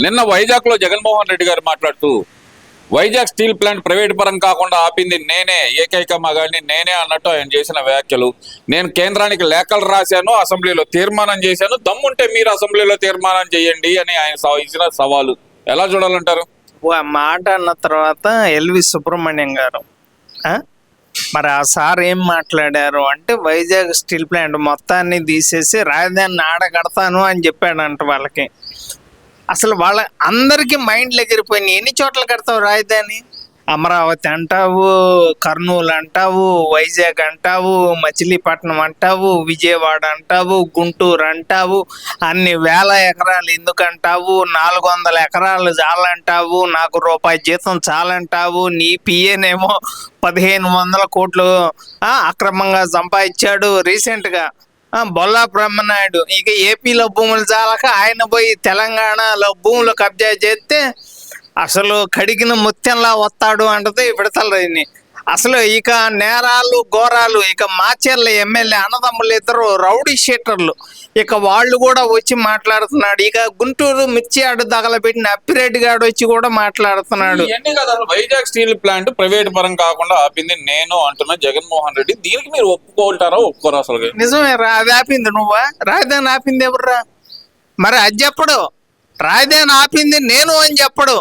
నిన్న వైజాగ్ లో జగన్మోహన్ రెడ్డి గారు మాట్లాడుతూ వైజాగ్ స్టీల్ ప్లాంట్ ప్రైవేట్ పరం కాకుండా ఆపింది నేనే, ఏకైక మగాడిని నేనే అన్నట్టు ఆయన చేసిన వ్యాఖ్యలు. నేను కేంద్రానికి లేఖలు రాశాను, అసెంబ్లీలో తీర్మానం చేశాను, దమ్ముంటే మీరు అసెంబ్లీలో తీర్మానం చేయండి అని ఆయన ఇచ్చిన సవాలు ఎలా చూడాలంటారు? ఆ మాట అన్న తర్వాత ఎల్వి సుబ్రహ్మణ్యం గారు మరి ఆ సార్ ఏం మాట్లాడారు అంటే వైజాగ్ స్టీల్ ప్లాంట్ మొత్తాన్ని తీసేసి రాజధానిని ఆడ కడతాను అని చెప్పాడంట వాళ్ళకి. అసలు వాళ్ళ అందరికీ మైండ్లు ఎగిరిపోయినాయి. ఎన్ని చోట్ల కడతావు రాజధాని? అమరావతి అంటావు, కర్నూలు అంటావు, వైజాగ్ అంటావు, మచిలీపట్నం అంటావు, విజయవాడ అంటావు, గుంటూరు అంటావు, అన్ని వేల ఎకరాలు ఎందుకంటావు, 400 ఎకరాలు చాలంటావు, నాకు రూపాయి జీతం చాలంటావు, నీ పిఏనేమో 1500 కోట్లు అక్రమంగా సంపాదించాడు రీసెంట్గా బొల్లా బ్రహ్మనాయుడు. ఇక ఏపీలో భూములు చాలక ఆయన పోయి తెలంగాణలో భూములు కబ్జా చేస్తే అసలు కడిగిన ముత్యంలా వస్తాడు అంటది విడతలని. అసలు ఇక నేరాలు ఘోరాలు, ఇక మాచర్ల ఎమ్మెల్యే అన్నదమ్ములు ఇద్దరు రౌడీ షీటర్లు, ఇక వాళ్ళు కూడా వచ్చి మాట్లాడుతున్నాడు. ఇక గుంటూరు మిర్చి ఆడు తగలబెట్టిన అప్పిరెడ్డి గారు వచ్చి కూడా మాట్లాడుతున్నాడు. వైజాగ్ స్టీల్ ప్లాంట్ ప్రైవేట్ పరం కాకుండా ఆపింది నేను అంటున్న జగన్మోహన్ రెడ్డి, దీనికి మీరు ఒప్పుకుంటారా ఒప్పుకోరా? అసలు నిజమే రా, అది ఆపింది నువ్వా? రాజధాని ఆపింది ఎవర్రా? మరి అది చెప్పడు. రాజధాని ఆపింది నేను అని చెప్పడు.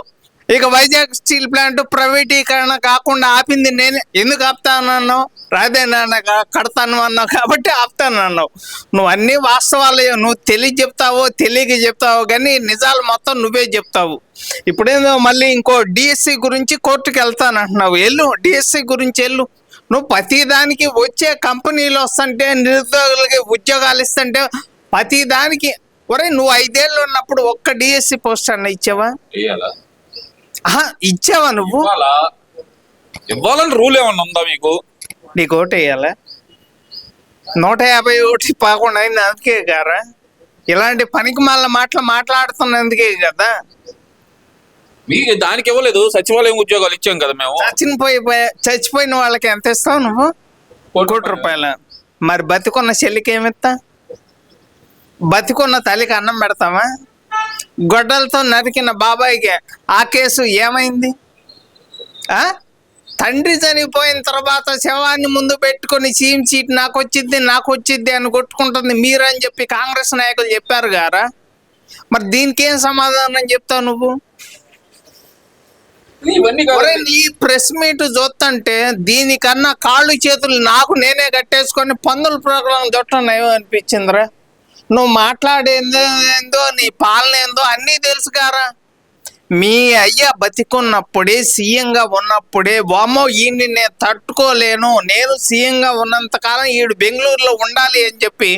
ఇక వైజాగ్ స్టీల్ ప్లాంట్ ప్రైవేటీకరణ కాకుండా ఆపింది నేనే. ఎందుకు ఆపుతానన్నావు? రాజధాని కడతాను అన్నావు కాబట్టి ఆపుతాను అన్నావు. నువ్వు అన్ని వాస్తవాలు నువ్వు చెప్తావో తెలియక చెప్తావో కానీ నిజాలు మొత్తం నువ్వే చెప్తావు. ఇప్పుడేదో మళ్ళీ ఇంకో డిఎస్సి గురించి కోర్టుకు వెళ్తాను అంటున్నావు. వెళ్ళు, డిఎస్సి గురించి వెళ్ళు. నువ్వు ప్రతిదానికి వచ్చే కంపెనీలు వస్తుంటే, నిరుద్యోగులకి ఉద్యోగాలు ఇస్తుంటే ప్రతిదానికి ఒరే నువ్వు 5 ఏళ్ళు ఉన్నప్పుడు ఒక్క డిఎస్సి పోస్ట్ అన్న ఇచ్చావా? ఇచ్చావా? నువ్వు ఇవ్వాలని రూల్ ఏమన్నా ఉందా మీకు? నీకు ఓటు వేయాలా? 150 ఓట్లు పాకుండా అయింది అందుకే గారా ఇలాంటి పనికి మళ్ళీ మాట్లాడుతున్నందుకే కదా. మీకు దానికి ఇవ్వలేదు, సచివాలయం ఉద్యోగాలు ఇచ్చాం కదా మేము. చచ్చిపోయిన వాళ్ళకి ఎంత ఇస్తావు నువ్వు? 1 కోటి రూపాయలు. మరి బతికున్న చెల్లికి ఏమిస్తా? బతికున్న తల్లికి అన్నం పెడతావా? గొడ్డలతో నరికిన బాబాయికి ఆ కేసు ఏమైంది? తండ్రి చనిపోయిన తర్వాత శవాన్ని ముందు పెట్టుకొని సీఎం సీట్ నాకు వచ్చిద్ది అని కొట్టుకుంటుంది మీరని చెప్పి కాంగ్రెస్ నాయకులు చెప్పారు గారా. మరి దీనికి ఏం సమాధానం చెప్తావు నువ్వు? నీ ప్రెస్ మీట్ చూస్తుంటే దీనికన్నా కాళ్ళు చేతులు నాకు నేనే కట్టేసుకొని పందుల ప్రోగ్రాం దొట్టనయం అనిపించిందిరా. నువ్వు మాట్లాడేందో నీ పాలన ఏందో అన్నీ తెలుసు గారా. మీ అయ్యా బతికున్నప్పుడే సీఎంగా ఉన్నప్పుడే వామో ఈయన్ని నేను తట్టుకోలేను, నేను సీఎంగా ఉన్నంతకాలం ఈడు బెంగళూరులో ఉండాలి అని చెప్పి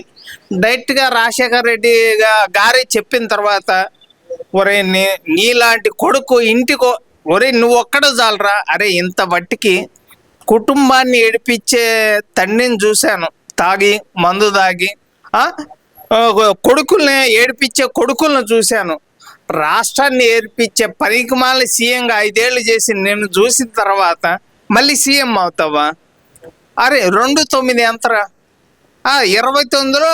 డైరెక్ట్గా రాజశేఖర్ రెడ్డి గారే చెప్పిన తర్వాత ఒరే నీలాంటి కొడుకు ఇంటికో ఒరే నువ్వు ఒక్కడ చాలరా. అరే ఇంత బట్టికి కుటుంబాన్ని ఏడిపించే తండ్రిని చూశాను, తాగి మందు తాగి కొడుకుల్ని ఏడిపించే కొడుకులను చూశాను. రాష్ట్రాన్ని ఏడిపించే పనికిమాల సీఎంగా 5 ఏళ్ళు చేసి నేను చూసిన తర్వాత మళ్ళీ సీఎం అవుతావా? అరే 2-9 ఎంతరా? 29లో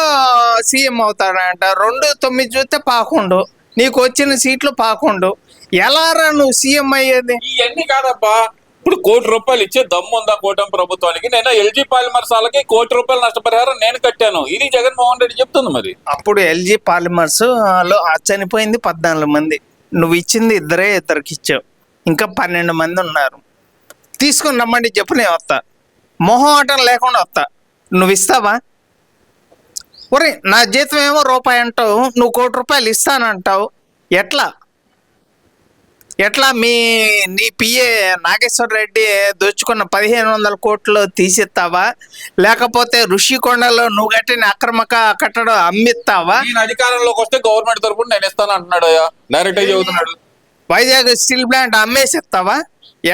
సీఎం అవుతాడంట. 2-9 చూస్తే 11, నీకు వచ్చిన సీట్లు 11. ఎలారా నువ్వు సీఎం అయ్యేది? ఇవన్నీ కాదబ్బా. ఇప్పుడు 1 కోటి రూపాయలు ఇచ్చే దమ్ము ఉందా కూటమి ప్రభుత్వానికి? నేను ఎల్జీ పాలిమర్స్ వాళ్ళకి 1 కోటి రూపాయలు నష్టపరిహారం నేను కట్టాను, ఇది జగన్మోహన్ రెడ్డి చెప్తుంది. మరి అప్పుడు ఎల్జీ పాలిమర్స్ లో చనిపోయింది 14 మంది, నువ్వు ఇచ్చింది ఇద్దరికి ఇచ్చావు, ఇంకా 12 మంది ఉన్నారు. తీసుకుని రమ్మండి చెప్పు, నేను వస్తా. మొహమాటం లేకుండా వస్తా. నువ్వు ఇస్తావా? ఒరే నా జీతం ఏమో రూపాయి అంటావు, నువ్వు 1 కోటి రూపాయలు ఇస్తానంటావు. ఎట్లా నీ పిఏ నాగేశ్వర రెడ్డి దోచుకున్న 1500 కోట్లు తీసిస్తావా? లేకపోతే ఋషికొండలో నువ్వు కట్టిన అక్రమక కట్టడం అమ్మిస్తావా? అధికారంలోకి వస్తే గవర్నమెంట్ తరపున నేను ఇస్తాను అంటున్నాడు, డైరెక్ట్ చెబుతున్నాడు. వైజాగ్ స్టీల్ ప్లాంట్ అమ్మేసిస్తావా?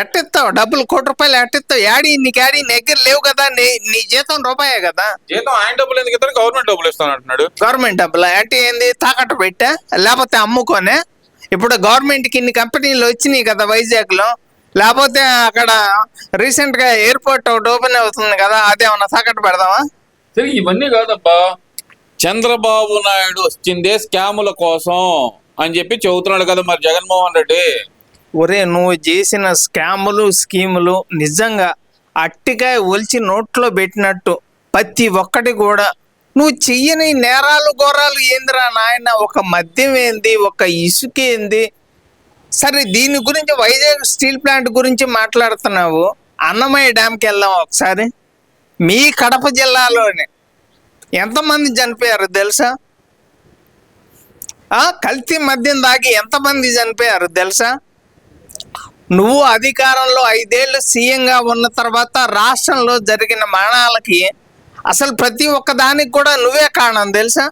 ఎట్టిస్తావు డబ్బులు? 1 కోటి రూపాయలు ఎట్టిస్తావు? నీకు దగ్గర లేవు కదా. నీ జీతం రూపాయే కదా. జీతం ఆయన డబ్బులు ఎందుకు ఇస్తాను? గవర్నమెంట్ డబ్బులు ఇస్తాను అంటున్నాడు. గవర్నమెంట్ డబ్బులు అంటే ఏంది? తాకట్టు పెట్టా లేకపోతే అమ్ముకొనే? ఇప్పుడు గవర్నమెంట్కి ఇన్ని కంపెనీలు వచ్చినాయి కదా వైజాగ్లో, లేకపోతే అక్కడ రీసెంట్గా ఎయిర్పోర్ట్ ఒకటి ఓపెన్ అవుతుంది కదా, అదేమన్నా తాకట్టు పెడదామా? సరే ఇవన్నీ కాదబ్బా, చంద్రబాబు నాయుడు వచ్చిందే స్కాముల కోసం, అని చెప్పి చెబుతున్నాడు కదా మరి జగన్మోహన్ రెడ్డి. ఒరే నువ్వు చేసిన స్కాములు స్కీములు నిజంగా అట్టికాయ ఒలిచి నోట్లో పెట్టినట్టు ప్రతి ఒక్కటి కూడా నువ్వు చెయ్యని నేరాలు ఘోరాలు ఏందిరా నాయన? ఒక మద్యం ఏంది, ఒక ఇసుక ఏంది? సరే దీని గురించి వైజాగ్ స్టీల్ ప్లాంట్ గురించి మాట్లాడుతున్నావు. అన్నమయ్య డ్యామ్కి వెళ్దాం ఒకసారి. మీ కడప జిల్లాలోనే ఎంతమంది చనిపోయారు తెలుసా? కల్తీ మద్యం దాగి ఎంతమంది చనిపోయారు తెలుసా? నువ్వు అధికారంలో 5 ఏళ్ళు సీఎంగా ఉన్న తర్వాత రాష్ట్రంలో జరిగిన మరణాలకి అసలు ప్రతి ఒక్క దానికి కూడా నువ్వే కారణం తెలుసా?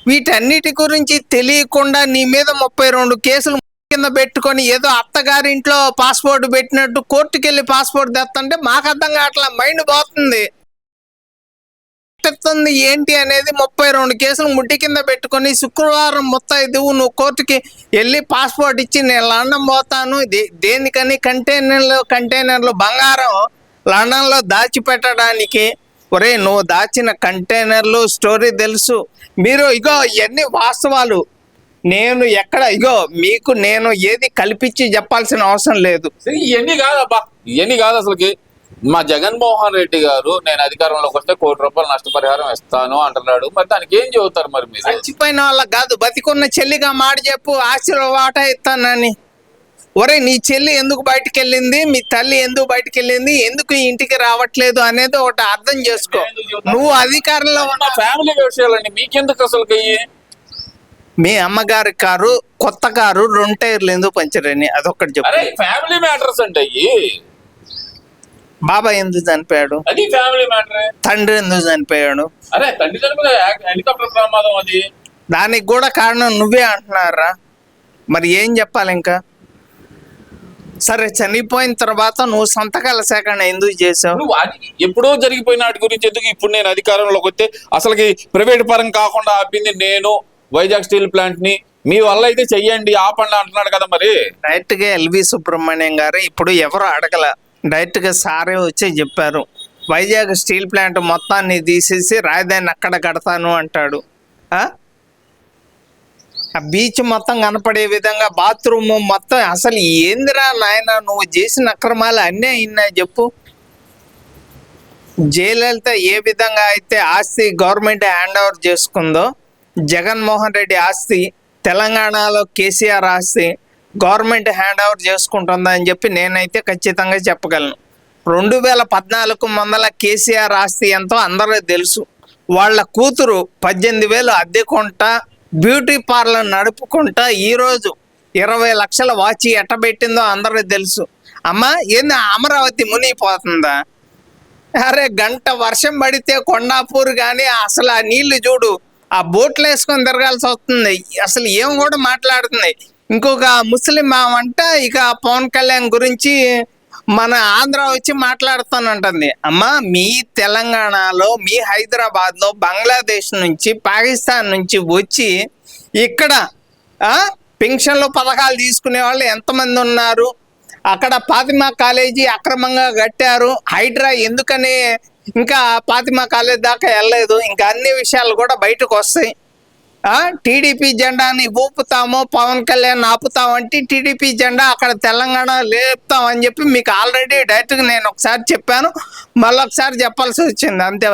వీటన్నిటి గురించి తెలియకుండా నీ మీద 32 కేసులు కింద పెట్టుకొని ఏదో అత్తగారింట్లో పాస్పోర్ట్ పెట్టినట్టు కోర్టుకెళ్ళి పాస్పోర్ట్ తెస్తుంటే మాకు అర్థం కావట్లా, మైండ్ పోతుంది. ఏంటి అనేది 32 కేసులు ముడ్డి కింద పెట్టుకొని శుక్రవారం ముత్తైదువు నువ్వు కోర్టుకి వెళ్ళి పాస్పోర్ట్ ఇచ్చి నేను లండన్ పోతాను, దేనికని కంటైనర్లు బంగారం లండన్లో దాచిపెట్టడానికి. ఒరే నువ్వు దాచిన కంటైనర్లు స్టోరీ తెలుసు. మీరు ఇగో ఇవన్నీ వాస్తవాలు. నేను ఎక్కడ మీకు నేను ఏది కల్పించి చెప్పాల్సిన అవసరం లేదు. ఇవన్నీ కాదబ్బా, ఇవన్నీ కాదు అసలుకి. మా జగన్మోహన్ రెడ్డి గారు నేను అధికారంలోకి వస్తే 1 కోటి రూపాయలు నష్టపరిహారం ఇస్తాను అంటున్నాడు. మరి దానికి ఏం చెబుతారు మరి మీరు? చచ్చిపోయిన వాళ్ళకి కాదు, బతికున్న చెల్లిగా మాట చెప్పు ఆశీర్వాద వాటా ఇస్తానని. ఒరే నీ చెల్లి ఎందుకు బయటికి వెళ్ళింది, మీ తల్లి ఎందుకు బయటికి వెళ్ళింది, ఎందుకు ఈ ఇంటికి రావట్లేదు అనేది ఒకటి అర్థం చేసుకో. నువ్వు అధికారంలో ఉన్న ఫ్యామిలీ విషయాలండి మీకెందుకు అసలు? మీ అమ్మగారి కారు కొత్త కారు 2 టైర్లు ఎందుకు పంచరని అదొక్కటి చెప్పు. ఫ్యామిలీ మ్యాటర్స్ అంటే బాబాయ్ ఎందుకు చనిపోయాడు, అది ఫ్యామిలీ మ్యాటర్. తండ్రి ఎందుకు చనిపోయాడు, తండ్రి చనిపోతే హెలికాప్టర్ ప్రమాదం అది. దానికి కూడా కారణం నువ్వే అంటున్నారా? మరి ఏం చెప్పాలి ఇంకా? సరే చనిపోయిన తర్వాత నువ్వు సంతకాల సేకరణ ఎందుకు చేసావు? నువ్వు అది ఎప్పుడో జరిగిపోయిన వాటి గురించి ఎందుకు ఇప్పుడు నేను అధికారంలోకి వస్తే అసలుకి ప్రైవేట్ పరం కాకుండా ఆపింది నేను వైజాగ్ స్టీల్ ప్లాంట్ ని. మీ వల్ల అయితే చెయ్యండి ఆపండి అంటున్నాడు కదా. మరి డైరెక్ట్ గా ఎల్వి సుబ్రహ్మణ్యం గారు ఇప్పుడు ఎవరు అడగల, డైరెక్ట్ గా సారే వచ్చి చెప్పారు వైజాగ్ స్టీల్ ప్లాంట్ మొత్తాన్ని తీసేసి రాజధాని అక్కడ కడతాను అంటాడు. ఆ బీచ్ మొత్తం కనపడే విధంగా బాత్రూమ్ మొత్తం అసలు ఏందిరా నాయన నువ్వు చేసిన అక్రమాలు అన్నీ అయినా చెప్పు. జయలలిత ఏ విధంగా అయితే ఆస్తి గవర్నమెంట్ హ్యాండ్ ఓవర్ చేసుకుందో, జగన్మోహన్ రెడ్డి ఆస్తి తెలంగాణలో కేసీఆర్ ఆస్తి గవర్నమెంట్ హ్యాండ్ ఓవర్ చేసుకుంటుందని చెప్పి నేనైతే ఖచ్చితంగా చెప్పగలను. 2014 ముందల కేసీఆర్ ఆస్తి ఎంతో అందరూ తెలుసు. వాళ్ళ కూతురు 18,000 అద్దెకుంటా బ్యూటీ పార్లర్ నడుపుకుంటా ఈరోజు 20 లక్షల వాచి ఎట్టబెట్టిందో అందరూ తెలుసు. అమ్మా ఏంది అమరావతి మునిగిపోతుందా? అరే గంట వర్షం పడితే కొండాపూర్ కానీ అసలు ఆ నీళ్లు చూడు, ఆ బోట్లు వేసుకొని తిరగాల్సి వస్తుంది. అసలు ఏం కూడా మాట్లాడుతుంది. ఇంకొక ముస్లిం అంట ఇక పవన్ కళ్యాణ్ గురించి మన ఆంధ్ర వచ్చి మాట్లాడుతానంటుంది. అమ్మా మీ తెలంగాణలో మీ హైదరాబాద్లో బంగ్లాదేశ్ నుంచి పాకిస్తాన్ నుంచి వచ్చి ఇక్కడ పెన్షన్లు పథకాలు తీసుకునే వాళ్ళు ఎంతమంది ఉన్నారు? అక్కడ ఫాతిమా కాలేజీ అక్రమంగా కట్టారు. హైడ్రా ఎందుకని ఇంకా ఫాతిమా కాలేజ్ దాకా వెళ్ళలేదు. ఇంకా అన్ని విషయాలు కూడా బయటకు వస్తాయి. టీడీపీ జెండాని ఊపుతామో పవన్ కళ్యాణ్ ఆపుతామంటే టీడీపీ జెండా అక్కడ తెలంగాణ లేపుతామని చెప్పి మీకు ఆల్రెడీ డైరెక్ట్గా నేను ఒకసారి చెప్పాను, మళ్ళీ ఒకసారి చెప్పాల్సి వచ్చింది అంతే.